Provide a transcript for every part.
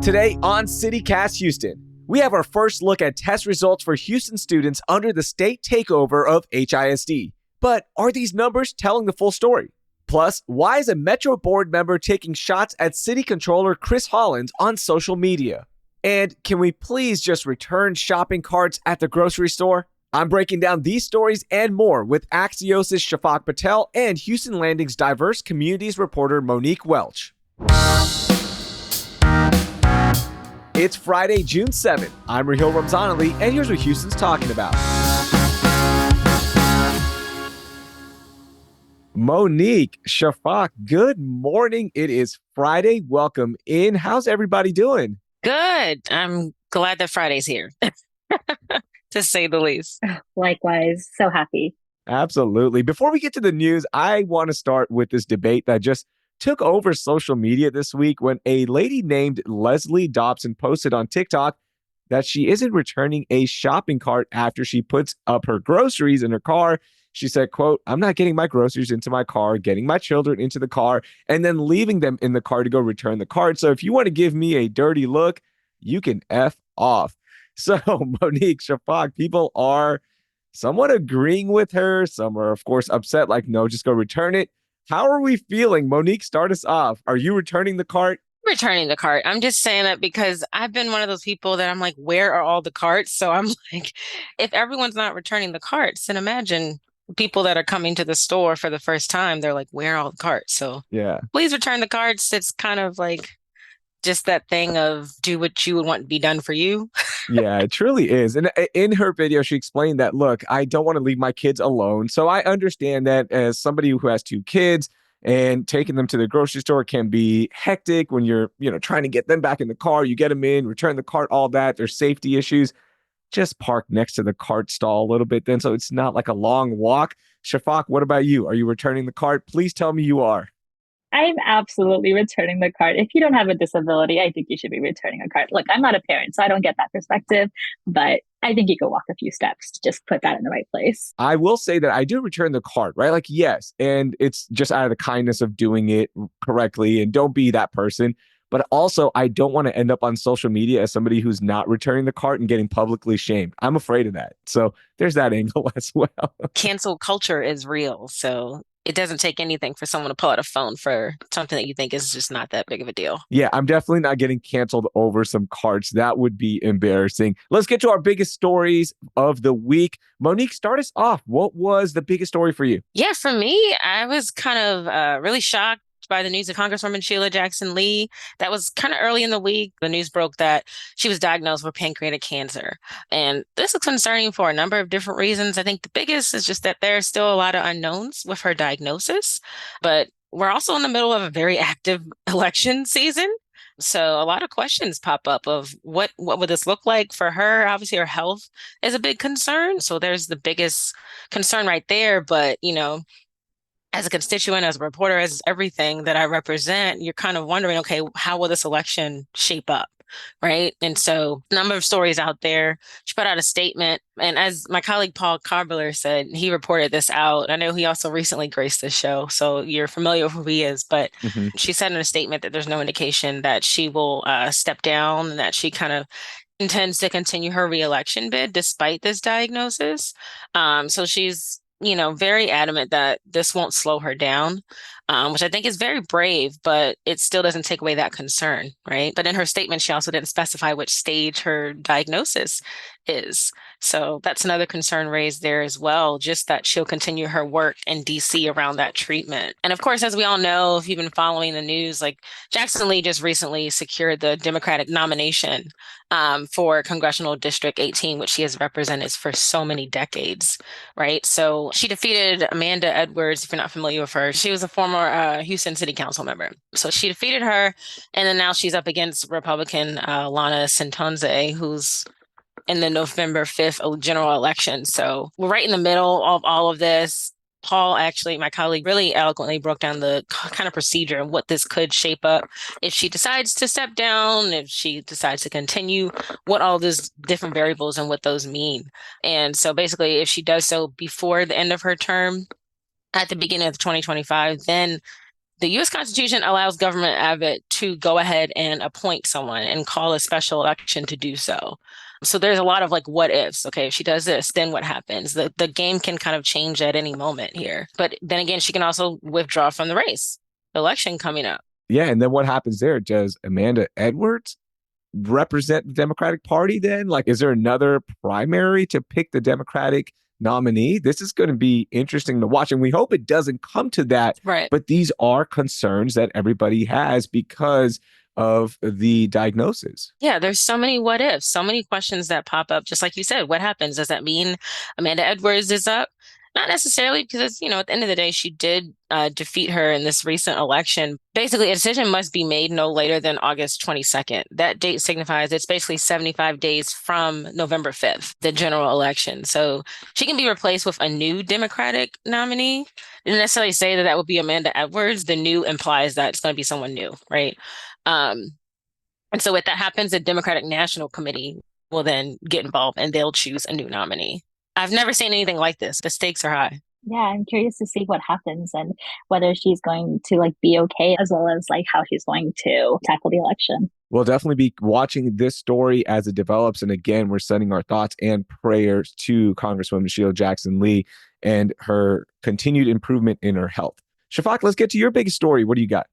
Today on CityCast Houston, we have our first look at test results for Houston students under the state takeover of HISD. But are these numbers telling the full story? Plus, why is a Metro board member taking shots at City Controller Chris Hollins on social media? And can we please just return shopping carts at the grocery store? I'm breaking down these stories and more with Axios' Shafaq Patel and Houston Landing's diverse communities reporter Monique Welch. It's Friday, June 7th. I'm Raheel Ramzanali, and here's what Houston's talking about. Monique, Shafaq, good morning. It is Friday. Welcome in. How's everybody doing? Good. I'm glad that Friday's here, to say the least. Likewise. So happy. Absolutely. Before we get to the news, I want to start with this debate that just took over social media this week when a lady named Leslie Dobson posted on TikTok that she isn't returning a shopping cart after she puts up her groceries in her car. She said, quote, "I'm not getting my groceries into my car, getting my children into the car, and then leaving them in the car to go return the cart. So if you want to give me a dirty look, you can F off." So Monique, Shafaq, people are somewhat agreeing with her. Some are, of course, upset, like, no, just go return it. How are we feeling? Monique, start us off. Are you returning the cart? Returning the cart. I'm just saying that because I've been one of those people that I'm like, where are all the carts? So I'm like, if everyone's not returning the carts, then imagine people that are coming to the store for the first time. They're like, where are all the carts? So yeah, please return the carts. It's kind of like just that thing of do what you would want to be done for you. Yeah, it truly is. And in her video, she explained that, look, I don't want to leave my kids alone. So I understand that as somebody who has two kids and taking them to the grocery store can be hectic when you're, trying to get them back in the car. You get them in, return the cart, all that. There's safety issues. Just park next to the cart stall a little bit then, so it's not like a long walk. Shafaq, what about you? Are you returning the cart? Please tell me you are. I'm absolutely returning the cart. If you don't have a disability, I think you should be returning a cart. Look, I'm not a parent, so I don't get that perspective, but I think you could walk a few steps to just put that in the right place. I will say that I do return the cart, right? Like, yes, and it's just out of the kindness of doing it correctly, and don't be that person. But also, I don't want to end up on social media as somebody who's not returning the cart and getting publicly shamed. I'm afraid of that. So there's that angle as well. Cancel culture is real. So it doesn't take anything for someone to pull out a phone for something that you think is just not that big of a deal. Yeah, I'm definitely not getting canceled over some carts. That would be embarrassing. Let's get to our biggest stories of the week. Monique, start us off. What was the biggest story for you? Yeah, for me, I was kind of really shocked by the news of Congresswoman Sheila Jackson Lee. That was kind of early in the week. The news broke that she was diagnosed with pancreatic cancer. And this is concerning for a number of different reasons. I think the biggest is just that there are still a lot of unknowns with her diagnosis, but we're also in the middle of a very active election season. So a lot of questions pop up of what would this look like for her? Obviously, her health is a big concern. So there's the biggest concern right there. But, as a constituent, as a reporter, as everything that I represent, you're kind of wondering, okay, how will this election shape up? Right. And so a number of stories out there. She put out a statement. And as my colleague Paul Carbler said, he reported this out. I know he also recently graced this show, so you're familiar with who he is. But she said in a statement that there's no indication that she will step down and that she kind of intends to continue her reelection bid despite this diagnosis. So she's very adamant that this won't slow her down, which I think is very brave, but it still doesn't take away that concern, right? But in her statement, she also didn't specify which stage her diagnosis is. So that's another concern raised there as well, just that she'll continue her work in DC around that treatment. And of course, as we all know, if you've been following the news, like Jackson Lee just recently secured the Democratic nomination for Congressional District 18, which she has represented for so many decades, right? So she defeated Amanda Edwards, if you're not familiar with her. She was a former Houston City Council member. So she defeated her, and then now she's up against Republican Lana Santonze, who's in the November 5th general election. So we're right in the middle of all of this. Paul, actually, my colleague, really eloquently broke down the kind of procedure and what this could shape up if she decides to step down, if she decides to continue, what all these different variables and what those mean. And so basically, if she does so before the end of her term, at the beginning of 2025, then The U.S. Constitution allows government Abbott to go ahead and appoint someone and call a special election to do so. So there's a lot of like what ifs. Okay, if she does this, then what happens? The game can kind of change at any moment here. But then again, she can also withdraw from the race. The election coming up. Yeah, and then what happens there? Does Amanda Edwards represent the Democratic Party then? Like, is there another primary to pick the Democratic nominee? This is going to be interesting to watch, and we hope it doesn't come to that. Right. But these are concerns that everybody has because of the diagnosis. Yeah, there's so many what ifs, so many questions that pop up. Just like you said, what happens? Does that mean Amanda Edwards is up? Not necessarily, because, at the end of the day, she did defeat her in this recent election. Basically, a decision must be made no later than August 22nd. That date signifies it's basically 75 days from November 5th, the general election. So she can be replaced with a new Democratic nominee. Didn't necessarily say that that would be Amanda Edwards. The new implies that it's going to be someone new, right? And so if that happens, the Democratic National Committee will then get involved and they'll choose a new nominee. I've never seen anything like this. The stakes are high. Yeah, I'm curious to see what happens and whether she's going to be okay, as well as how she's going to tackle the election. We'll definitely be watching this story as it develops. And again, we're sending our thoughts and prayers to Congresswoman Sheila Jackson Lee and her continued improvement in her health. Shafaq, let's get to your biggest story. What do you got?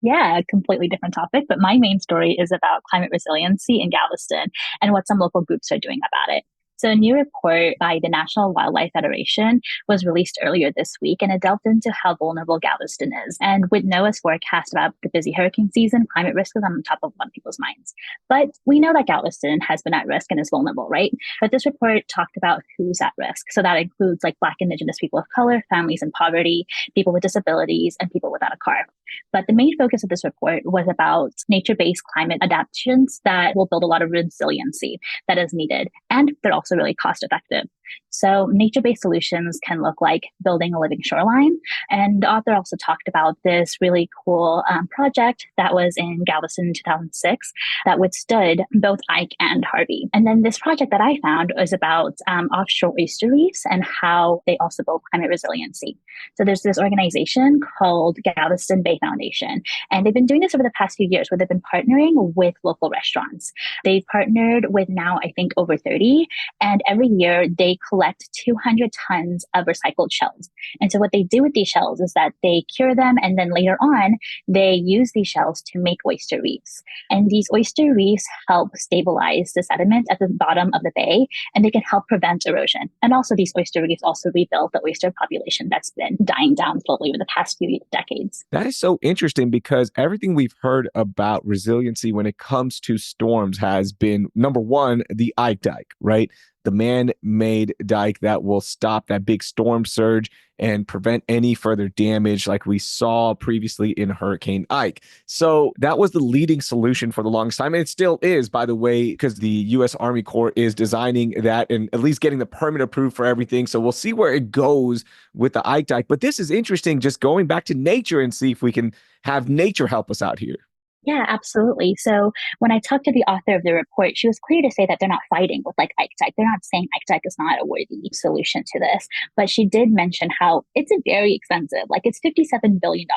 Yeah, a completely different topic, but my main story is about climate resiliency in Galveston and what some local groups are doing about it. So a new report by the National Wildlife Federation was released earlier this week, and it delved into how vulnerable Galveston is. And with NOAA's forecast about the busy hurricane season, climate risk is on top of a lot of people's minds. But we know that Galveston has been at risk and is vulnerable, right? But this report talked about who's at risk. So that includes Black, Indigenous people of color, families in poverty, people with disabilities, and people without a car. But the main focus of this report was about nature-based climate adaptations that will build a lot of resiliency that is needed. And they're also really cost effective. So nature-based solutions can look like building a living shoreline. And the author also talked about this really cool project that was in Galveston in 2006 that withstood both Ike and Harvey. And then this project that I found was about offshore oyster reefs and how they also build climate resiliency. So there's this organization called Galveston Bay Foundation, and they've been doing this over the past few years where they've been partnering with local restaurants. They've partnered with now, I think, over 30, and every year they collect 200 tons of recycled shells. And so what they do with these shells is that they cure them, and then later on, they use these shells to make oyster reefs. And these oyster reefs help stabilize the sediment at the bottom of the bay, and they can help prevent erosion. And also these oyster reefs also rebuild the oyster population that's been dying down slowly over the past few decades. That is so interesting because everything we've heard about resiliency when it comes to storms has been, number one, the Ike Dike, right? The man-made dike that will stop that big storm surge and prevent any further damage like we saw previously in Hurricane Ike. So that was the leading solution for the longest time. And it still is, by the way, because the U.S. Army Corps is designing that and at least getting the permit approved for everything. So we'll see where it goes with the Ike Dike. But this is interesting, just going back to nature and see if we can have nature help us out here. Yeah, absolutely. So when I talked to the author of the report, she was clear to say that they're not fighting with Ike Dike. They're not saying Ike Dike is not a worthy solution to this. But she did mention how it's very expensive. It's $57 billion,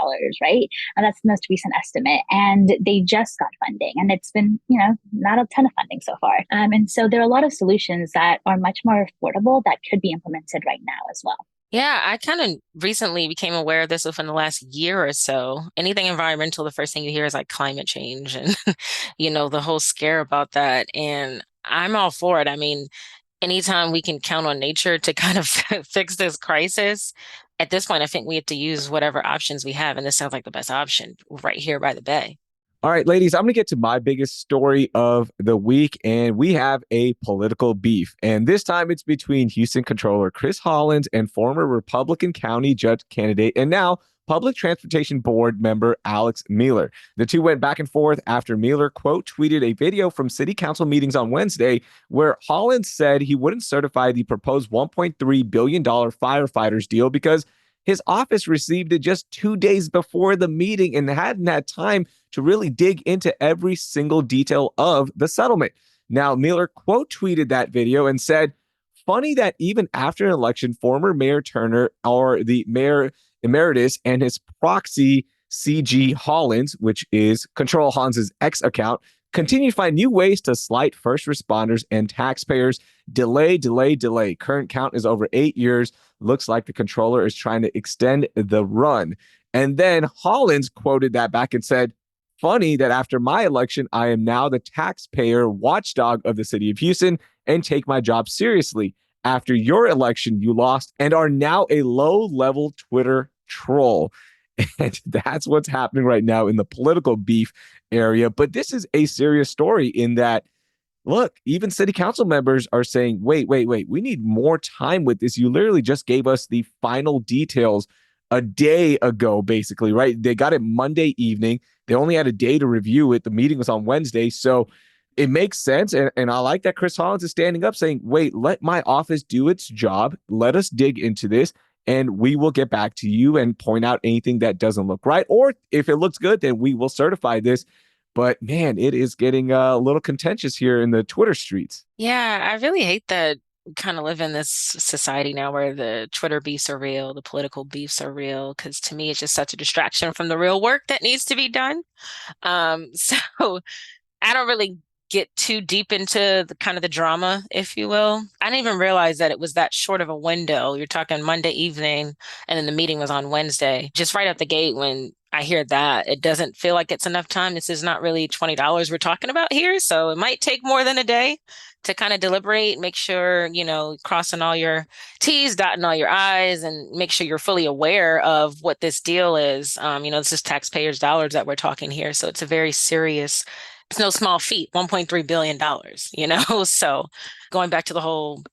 right? And that's the most recent estimate. And they just got funding. And it's been, not a ton of funding so far. And so there are a lot of solutions that are much more affordable that could be implemented right now as well. Yeah, I kind of recently became aware of this within the last year or so. Anything environmental, the first thing you hear is climate change and, the whole scare about that. And I'm all for it. I mean, anytime we can count on nature to kind of fix this crisis, at this point, I think we have to use whatever options we have. And this sounds like the best option right here by the bay. All right, ladies, I'm going to get to my biggest story of the week, and we have a political beef. And this time it's between Houston Controller Chris Hollins and former Republican county judge candidate and now Public Transportation Board member Alex Mueller. The two went back and forth after Mueller, quote, tweeted a video from city council meetings on Wednesday where Hollins said he wouldn't certify the proposed $1.3 billion firefighters deal because his office received it just 2 days before the meeting and hadn't had time to really dig into every single detail of the settlement. Now, Mueller quote tweeted that video and said, "Funny that even after an election, former Mayor Turner or the mayor emeritus and his proxy CG Hollins, which is Control Hans' X account, continue to find new ways to slight first responders and taxpayers. Delay, delay, delay. Current count is over 8 years. Looks like the controller is trying to extend the run. And then Hollins quoted that back and said, funny that after my election, I am now the taxpayer watchdog of the city of Houston and take my job seriously. After your election, you lost and are now a low-level Twitter troll. And that's what's happening right now in the political beef area. But this is a serious story in that, look, even city council members are saying, wait, we need more time with this. You literally just gave us the final details a day ago, basically, right? They got it Monday evening. They only had a day to review it. The meeting was on Wednesday. So it makes sense. And I like that Chris Hollins is standing up saying, wait, let my office do its job. Let us dig into this. And we will get back to you and point out anything that doesn't look right. Or if it looks good, then we will certify this. But man, it is getting a little contentious here in the Twitter streets. Yeah, I really hate that we kind of live in this society now where the Twitter beefs are real, the political beefs are real, because to me, it's just such a distraction from the real work that needs to be done. So I don't really get too deep into the kind of the drama, if you will. I didn't even realize that it was that short of a window. You're talking Monday evening, and then the meeting was on Wednesday. Just right out the gate, when I hear that, it doesn't feel like it's enough time. This is not really $20 we're talking about here. So it might take more than a day to kind of deliberate, make sure, crossing all your T's, dotting all your I's, and make sure you're fully aware of what this deal is. This is taxpayers' dollars that we're talking here. So it's a very serious, it's no small feat, $1.3 billion, So going back to the whole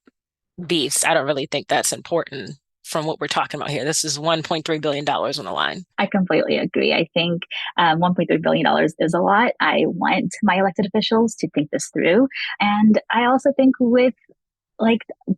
beefs, I don't really think that's important from what we're talking about here. This is $1.3 billion on the line. I completely agree. I think $1.3 billion is a lot. I want my elected officials to think this through. And I also think with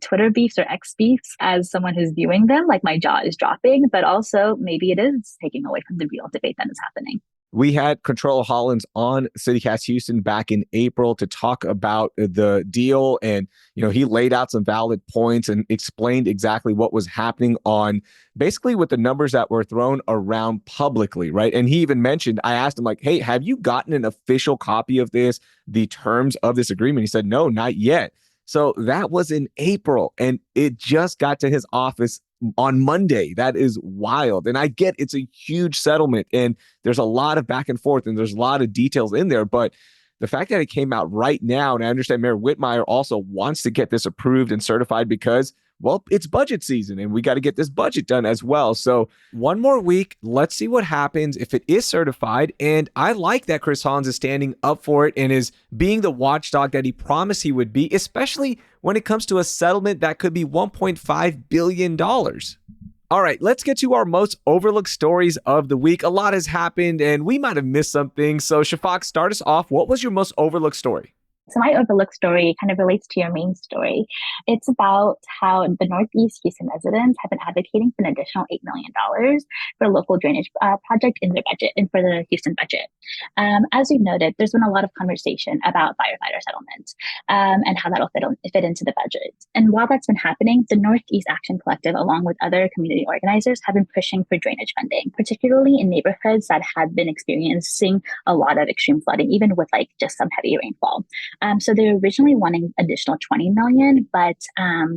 Twitter beefs or X beefs, as someone who's viewing them, my jaw is dropping, but also maybe it is taking away from the real debate that is happening. We had Control Hollins on CityCast Houston back in April to talk about the deal. And, he laid out some valid points and explained exactly what was happening on basically with the numbers that were thrown around publicly, right? And he even mentioned, I asked him hey, have you gotten an official copy of this, the terms of this agreement? He said, no, not yet. So that was in April, and it just got to his office on Monday. That is wild. And I get it's a huge settlement and there's a lot of back and forth and there's a lot of details in there. But the fact that it came out right now, and I understand Mayor Whitmire also wants to get this approved and certified because, well, it's budget season and we got to get this budget done as well. So one more week, let's see what happens if it is certified. And I like that Chris Hollins is standing up for it and is being the watchdog that he promised he would be, especially when it comes to a settlement that could be $1.5 billion. All right, let's get to our most overlooked stories of the week. A lot has happened and we might have missed something. So Shafaq, start us off. What was your most overlooked story? So my overlooked story kind of relates to your main story. It's about how the Northeast Houston residents have been advocating for an additional $8 million for a local drainage project in their budget and for the Houston budget. As we've noted, there's been a lot of conversation about firefighter settlements and how that'll fit into the budget. And while that's been happening, the Northeast Action Collective, along with other community organizers, have been pushing for drainage funding, particularly in neighborhoods that have been experiencing a lot of extreme flooding, even with just some heavy rainfall. So they were originally wanting additional $20 million, but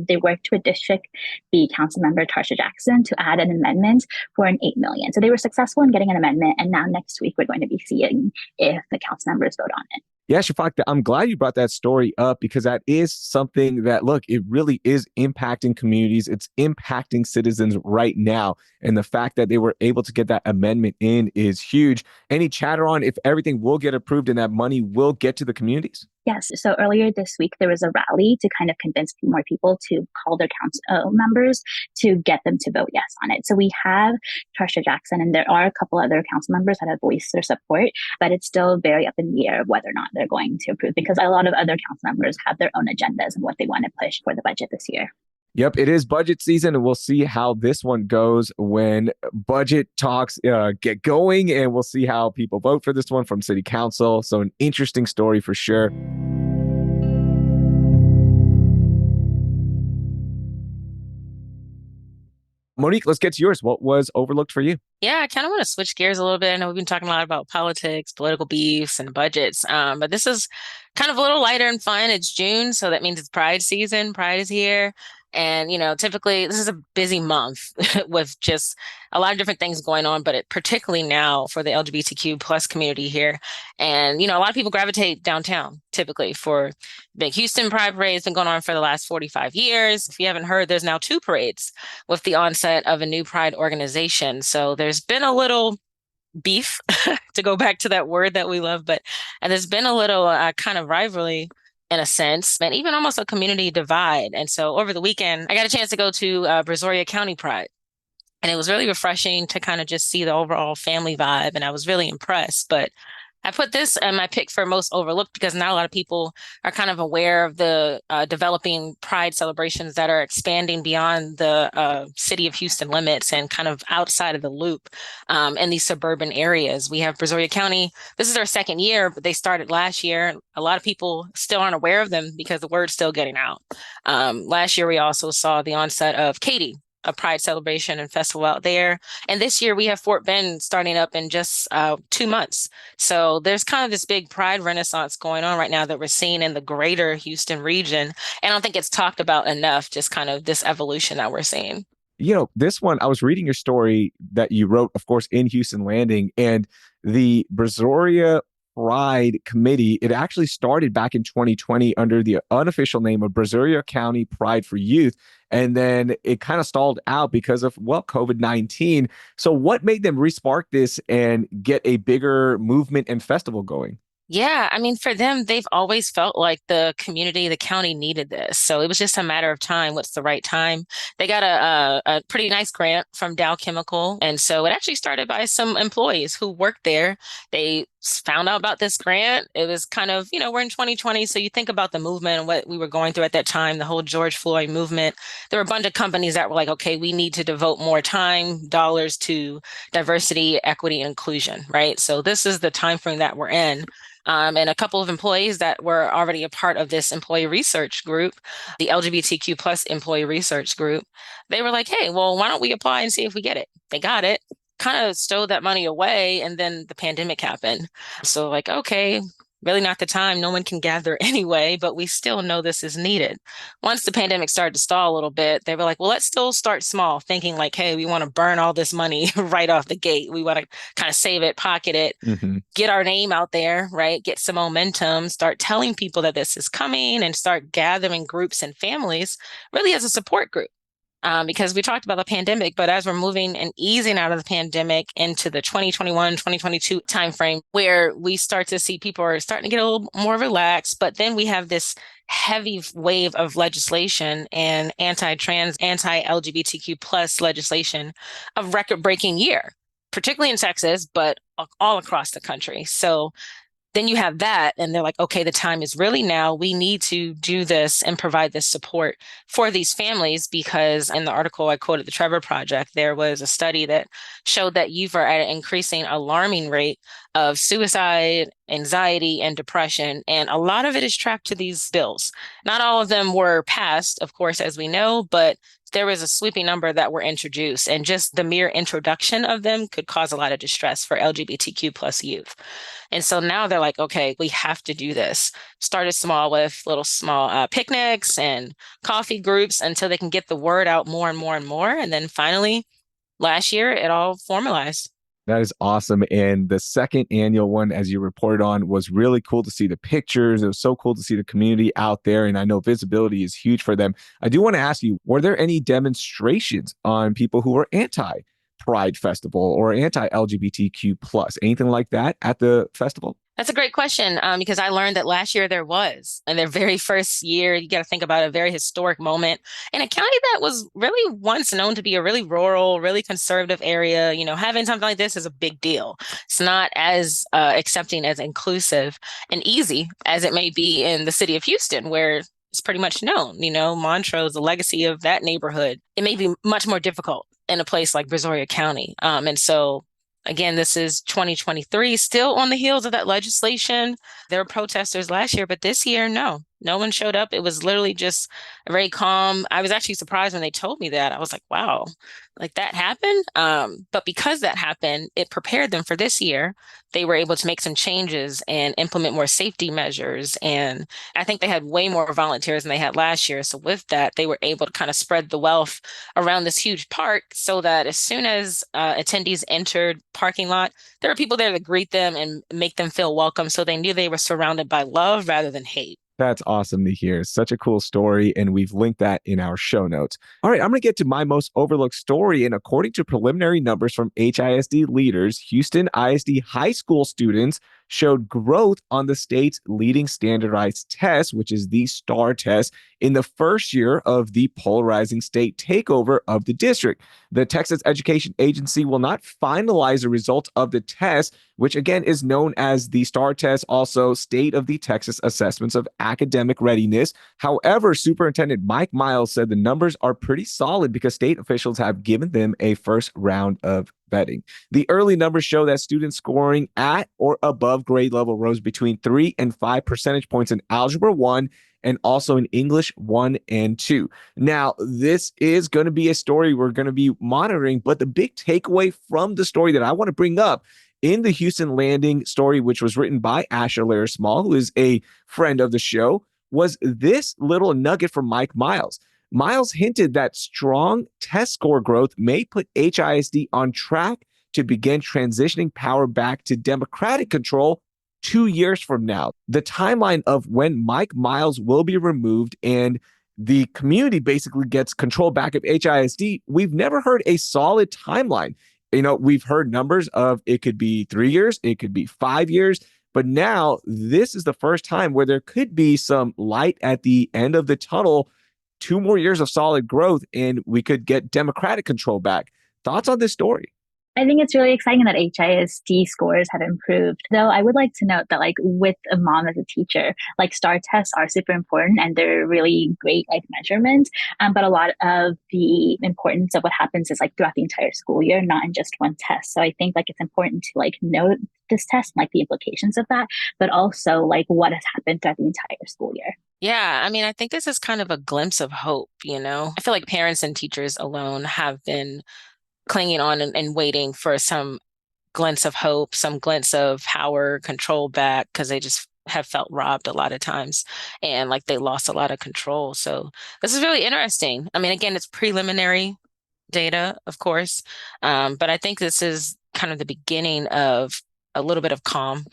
they worked with District B Council Member Tarsha Jackson to add an amendment for an $8 million. So they were successful in getting an amendment, and now next week we're going to be seeing if the council members vote on it. Yeah, Shafaq, I'm glad you brought that story up because that is something that, look, it really is impacting communities. It's impacting citizens right now. And the fact that they were able to get that amendment in is huge. Any chatter on if everything will get approved and that money will get to the communities? Yes. So earlier this week, there was a rally to kind of convince more people to call their council members to get them to vote yes on it. So we have Tarsha Jackson, and there are a couple other council members that have voiced their support, but it's still very up in the air of whether or not they're going to approve because a lot of other council members have their own agendas and what they want to push for the budget this year. Yep, it is budget season, and we'll see how this one goes when budget talks get going, and we'll see how people vote for this one from City Council. So an interesting story for sure. Monique, let's get to yours. What was overlooked for you? Yeah, I kind of want to switch gears a little bit. I know we've been talking a lot about politics, political beefs, and budgets, but this is kind of a little lighter and fun. It's June, so that means it's Pride season. Pride is here. And, typically this is a busy month with just a lot of different things going on, but particularly now for the LGBTQ plus community here. And, a lot of people gravitate downtown typically for big Houston Pride Parade. It's been going on for the last 45 years. If you haven't heard, there's now two parades with the onset of a new Pride organization. So there's been a little beef, to go back to that word that we love, but and there's been a little kind of rivalry in a sense, and even almost a community divide. And so over the weekend, I got a chance to go to Brazoria County Pride. And it was really refreshing to kind of just see the overall family vibe. And I was really impressed. But I put this in my pick for most overlooked because not a lot of people are kind of aware of the developing Pride celebrations that are expanding beyond the city of Houston limits and kind of outside of the loop in these suburban areas. We have Brazoria County. This is our second year, but they started last year. A lot of people still aren't aware of them because the word's still getting out. Last year, we also saw the onset of Katy, a Pride celebration and festival out there. And this year we have Fort Bend starting up in just 2 months. So there's kind of this big Pride renaissance going on right now that we're seeing in the greater Houston region. And I don't think it's talked about enough, just kind of this evolution that we're seeing. This one, I was reading your story that you wrote, of course, in Houston Landing, and the Brazoria Pride Committee, it actually started back in 2020 under the unofficial name of Brazoria County Pride for Youth. And then it kind of stalled out because of, COVID-19. So what made them respark this and get a bigger movement and festival going? Yeah, I mean, for them, they've always felt like the community, the county needed this. So it was just a matter of time. What's the right time? They got a pretty nice grant from Dow Chemical. And so it actually started by some employees who worked there. They found out about this grant. It was kind of, we're in 2020. So you think about the movement and what we were going through at that time, the whole George Floyd movement. There were a bunch of companies that were like, okay, we need to devote more time, dollars to diversity, equity, and inclusion, right? So this is the time frame that we're in. And a couple of employees that were already a part of this employee research group, the LGBTQ plus employee research group, they were like, hey, well, why don't we apply and see if we get it? They got it, kind of stowed that money away, and then the pandemic happened. So like, okay, really not the time. No one can gather anyway, but we still know this is needed. Once the pandemic started to stall a little bit, they were like, well, let's still start small, thinking like, hey, we want to burn all this money right off the gate. We want to kind of save it, pocket it, get our name out there, right? Get some momentum, start telling people that this is coming and start gathering groups and families really as a support group. Because we talked about the pandemic, but as we're moving and easing out of the pandemic into the 2021, 2022 timeframe, where we start to see people are starting to get a little more relaxed, but then we have this heavy wave of legislation and anti-trans, anti-LGBTQ plus legislation of record-breaking year, particularly in Texas, but all across the country. So then you have that, and they're like, okay, the time is really now. We need to do this and provide this support for these families, because in the article I quoted the Trevor Project, there was a study that showed that youth are at an increasing alarming rate of suicide, anxiety, and depression. And a lot of it is tracked to these bills. Not all of them were passed, of course, as we know, but there was a sweeping number that were introduced, and just the mere introduction of them could cause a lot of distress for LGBTQ plus youth. And so now they're like, okay, we have to do this. Started small with little small picnics and coffee groups until they can get the word out more and more and more. And then finally, last year, it all formalized. That is awesome. And the second annual one, as you reported on, was really cool to see the pictures. It was so cool to see the community out there. And I know visibility is huge for them. I do want to ask you, were there any demonstrations on people who were anti-Pride Festival or anti-LGBTQ plus, anything like that at the festival? That's a great question, because I learned that last year there was. In their very first year, you got to think about a very historic moment in a county that was really once known to be a really rural, really conservative area. Having something like this is a big deal. It's not as accepting, as inclusive and easy as it may be in the city of Houston, where it's pretty much known. Montrose, the legacy of that neighborhood, it may be much more difficult in a place like Brazoria County. And so again, this is 2023, still on the heels of that legislation. There were protesters last year, but this year, no. No one showed up. It was literally just very calm. I was actually surprised when they told me that. I was like, wow, like that happened. But because that happened, it prepared them for this year. They were able to make some changes and implement more safety measures. And I think they had way more volunteers than they had last year. So with that, they were able to kind of spread the wealth around this huge park so that as soon as attendees entered parking lot, there were people there to greet them and make them feel welcome. So they knew they were surrounded by love rather than hate. That's awesome to hear. Such a cool story, and we've linked that in our show notes. All right, I'm going to get to my most overlooked story. And according to preliminary numbers from HISD leaders, Houston ISD high school students showed growth on the state's leading standardized test, which is the STAR test, in the first year of the polarizing state takeover of the district. The Texas Education Agency will not finalize the results of the test, which again is known as the STAR test, also State of the Texas Assessments of Academic Readiness. However, Superintendent Mike Miles said the numbers are pretty solid because state officials have given them a first round of vetting. The early numbers show that students scoring at or above grade level rose between 3 and 5 percentage points in Algebra 1 and also in English 1 and 2. Now, this is going to be a story we're going to be monitoring, but the big takeaway from the story that I want to bring up in the Houston Landing story, which was written by Asher Lara Small, who is a friend of the show, was this little nugget from Mike Miles. Miles hinted that strong test score growth may put HISD on track to begin transitioning power back to Democratic control 2 years from now. The timeline of when Mike Miles will be removed and the community basically gets control back of HISD, we've never heard a solid timeline. We've heard numbers of it could be 3 years, it could be 5 years, but now this is the first time where there could be some light at the end of the tunnel. 2 more years of solid growth, and we could get Democratic control back. Thoughts on this story? I think it's really exciting that HISD scores have improved. Though I would like to note that, like, with a mom as a teacher, like, STAR tests are super important and they're really great, like, measurements. But a lot of the importance of what happens is like throughout the entire school year, not in just one test. So I think like it's important to like note this test and like the implications of that, but also like what has happened throughout the entire school year. Yeah, I mean, I think this is kind of a glimpse of hope, you know? I feel like parents and teachers alone have been clinging on and waiting for some glimpse of hope, some glimpse of power, control back, because they just have felt robbed a lot of times and like they lost a lot of control. So this is really interesting. I mean, again, it's preliminary data, of course, but I think this is kind of the beginning of a little bit of calm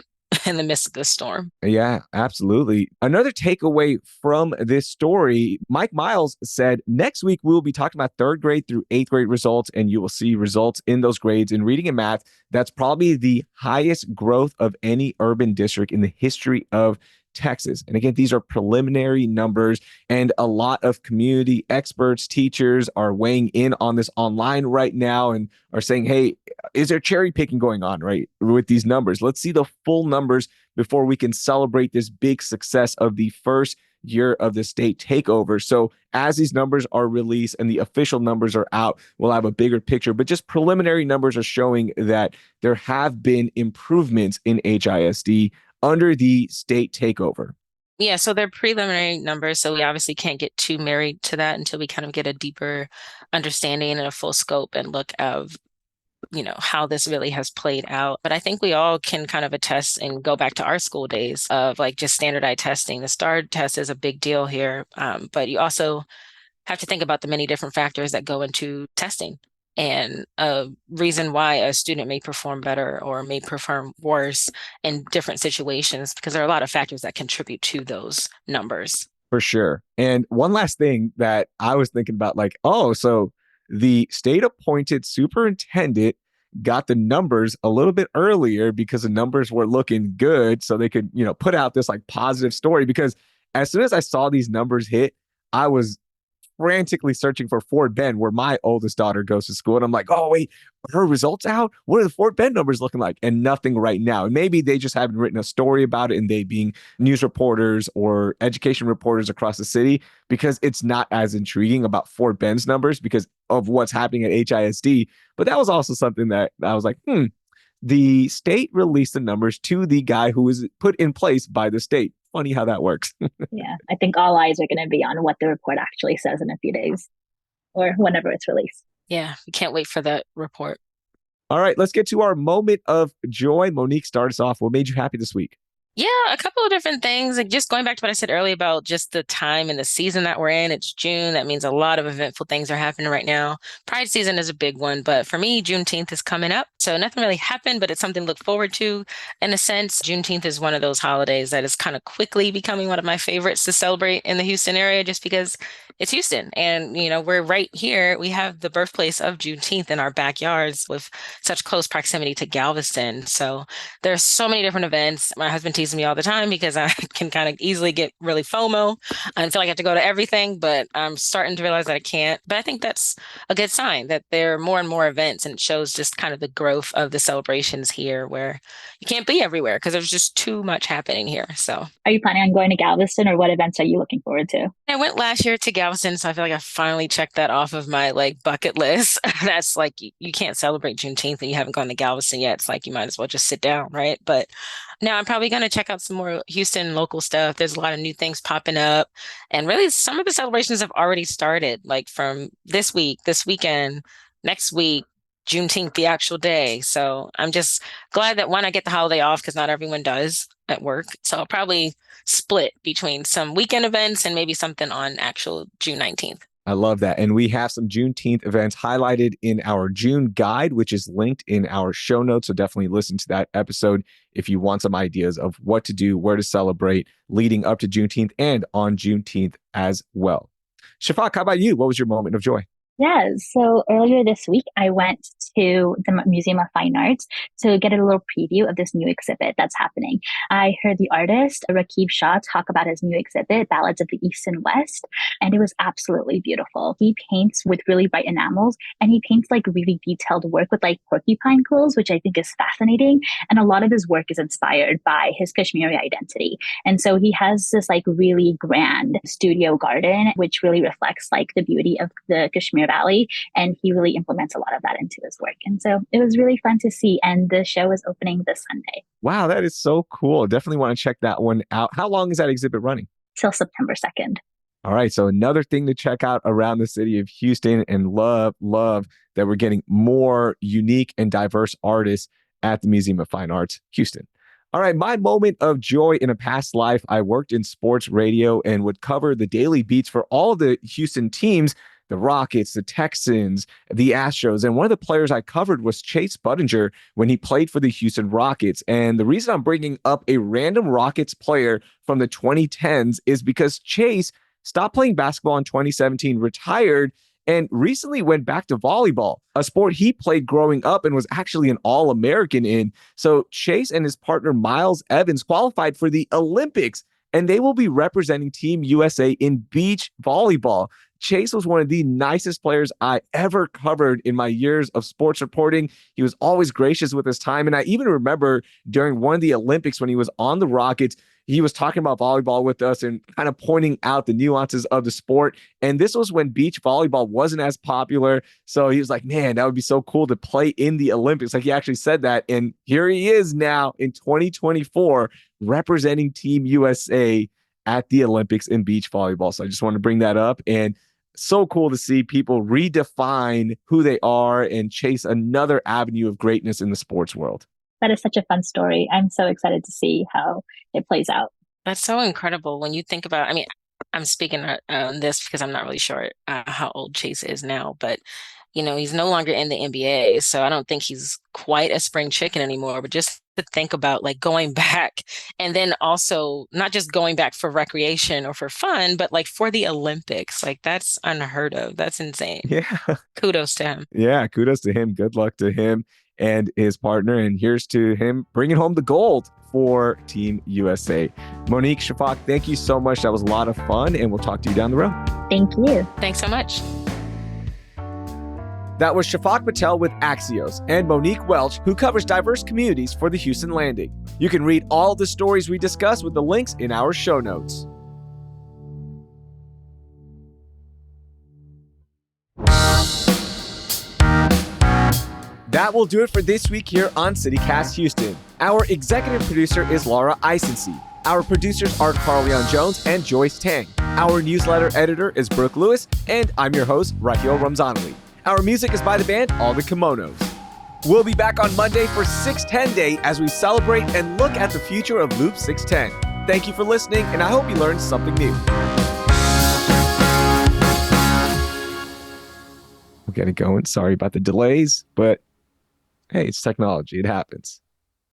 in the midst of the storm. Yeah, absolutely. Another takeaway from this story, Mike Miles said, next week we will be talking about third grade through eighth grade results, and you will see results in those grades in reading and math. That's probably the highest growth of any urban district in the history of Texas. And again, these are preliminary numbers, and a lot of community experts, teachers are weighing in on this online right now and are saying, hey, is there cherry picking going on, right, with these numbers? Let's see the full numbers before we can celebrate this big success of the first year of the state takeover. So as these numbers are released and the official numbers are out, we'll have a bigger picture. But just preliminary numbers are showing that there have been improvements in HISD under the state takeover. Yeah, so they're preliminary numbers, so we obviously can't get too married to that until we kind of get a deeper understanding and a full scope and look of, how this really has played out. But I think we all can kind of attest and go back to our school days of like just standardized testing. The STAR test is a big deal here, but you also have to think about the many different factors that go into testing and a reason why a student may perform better or may perform worse in different situations, because there are a lot of factors that contribute to those numbers. For sure. And one last thing that I was thinking about, like, so the state appointed superintendent got the numbers a little bit earlier because the numbers were looking good. So they could, put out this like positive story, because as soon as I saw these numbers hit, I was frantically searching for Fort Bend, where my oldest daughter goes to school. And I'm like, oh, wait, are her results out? What are the Fort Bend numbers looking like? And nothing right now. And maybe they just haven't written a story about it, and they being news reporters or education reporters across the city, because it's not as intriguing about Fort Bend's numbers because of what's happening at HISD. But that was also something that I was like, the state released the numbers to the guy who was put in place by the state. funny how that works. Yeah, I think all eyes are going to be on what the report actually says in a few days or whenever it's released. Yeah, we can't wait for that report. All right, let's get to our moment of joy. Monique, start us off. What made you happy this week? Yeah, a couple of different things. Like just going back to what I said earlier about just the time and the season that we're in. It's June. That means a lot of eventful things are happening right now. Pride season is a big one, but for me, Juneteenth is coming up. So nothing really happened, but it's something to look forward to. In a sense, Juneteenth is one of those holidays that is kind of quickly becoming one of my favorites to celebrate in the Houston area just because it's Houston. And, we're right here. We have the birthplace of Juneteenth in our backyards with such close proximity to Galveston. So there's so many different events. My husband teases me all the time because I can kind of easily get really FOMO and feel like I have to go to everything, but I'm starting to realize that I can't. But I think that's a good sign that there are more and more events, and it shows just kind of the growth of the celebrations here where you can't be everywhere because there's just too much happening here. So are you planning on going to Galveston, or what events are you looking forward to? I went last year to Galveston, so I feel like I finally checked that off of my bucket list. That's like you can't celebrate Juneteenth and you haven't gone to Galveston yet. It's like you might as well just sit down, right? But now I'm probably going to check out some more Houston local stuff. There's a lot of new things popping up. And really, some of the celebrations have already started, like from this week, this weekend, next week, Juneteenth, the actual day. So I'm just glad that I get the holiday off because not everyone does at work. So I'll probably split between some weekend events and maybe something on actual June 19th. I love that. And we have some Juneteenth events highlighted in our June guide, which is linked in our show notes. So definitely listen to that episode if you want some ideas of what to do, where to celebrate leading up to Juneteenth and on Juneteenth as well. Shafaq, how about you? What was your moment of joy? Yeah, so earlier this week, I went to the Museum of Fine Arts to get a little preview of this new exhibit that's happening. I heard the artist, Rakib Shah, talk about his new exhibit, Ballads of the East and West, and it was absolutely beautiful. He paints with really bright enamels, and he paints really detailed work with porcupine quills, which I think is fascinating. And a lot of his work is inspired by his Kashmiri identity. And so he has this really grand studio garden, which really reflects the beauty of the Kashmir Valley, and he really implements a lot of that into his work. And so it was really fun to see, and the show is opening this Sunday. Wow, that is so cool. Definitely want to check that one out. How long is that exhibit running? Till September 2nd. All right, so another thing to check out around the city of Houston, and love that we're getting more unique and diverse artists at the Museum of Fine Arts, Houston. All right, my moment of joy: in a past life, I worked in sports radio and would cover the daily beats for all the Houston teams, the Rockets, the Texans, the Astros. And one of the players I covered was Chase Budinger when he played for the Houston Rockets. And the reason I'm bringing up a random Rockets player from the 2010s is because Chase stopped playing basketball in 2017, retired, and recently went back to volleyball, a sport he played growing up and was actually an All-American in. So Chase and his partner Miles Evans qualified for the Olympics, and they will be representing Team USA in beach volleyball. Chase was one of the nicest players I ever covered in my years of sports reporting. He was always gracious with his time. And I even remember during one of the Olympics when he was on the Rockets, he was talking about volleyball with us and kind of pointing out the nuances of the sport. And this was when beach volleyball wasn't as popular. So he was like, man, that would be so cool to play in the Olympics. Like, he actually said that. And here he is now in 2024 representing Team USA at the Olympics in beach volleyball. So I just want to bring that up. And so cool to see people redefine who they are and chase another avenue of greatness in the sports world. That is such a fun story. I'm so excited to see how it plays out. That's so incredible when you think about, I'm speaking on this because I'm not really sure how old Chase is now, but he's no longer in the NBA. So I don't think he's quite a spring chicken anymore, but just to think about going back, and then also not just going back for recreation or for fun, but for the Olympics. That's unheard of. That's insane. Yeah. Kudos to him. Yeah. Kudos to him. Good luck to him and his partner. And here's to him bringing home the gold for Team USA. Monique, Shafaq, thank you so much. That was a lot of fun, and we'll talk to you down the road. Thank you. Thanks so much. That was Shafaq Patel with Axios and Monique Welch, who covers diverse communities for the Houston Landing. You can read all the stories we discuss with the links in our show notes. That will do it for this week here on CityCast Houston. Our executive producer is Laura Isensee. Our producers are Carleon Jones and Joyce Tang. Our newsletter editor is Brooke Lewis, and I'm your host, Raheel Ramzanali. Our music is by the band All the Kimonos. We'll be back on Monday for 610 Day as we celebrate and look at the future of Loop 610. Thank you for listening, and I hope you learned something new. We'll get it going. Sorry about the delays, but hey, it's technology. It happens.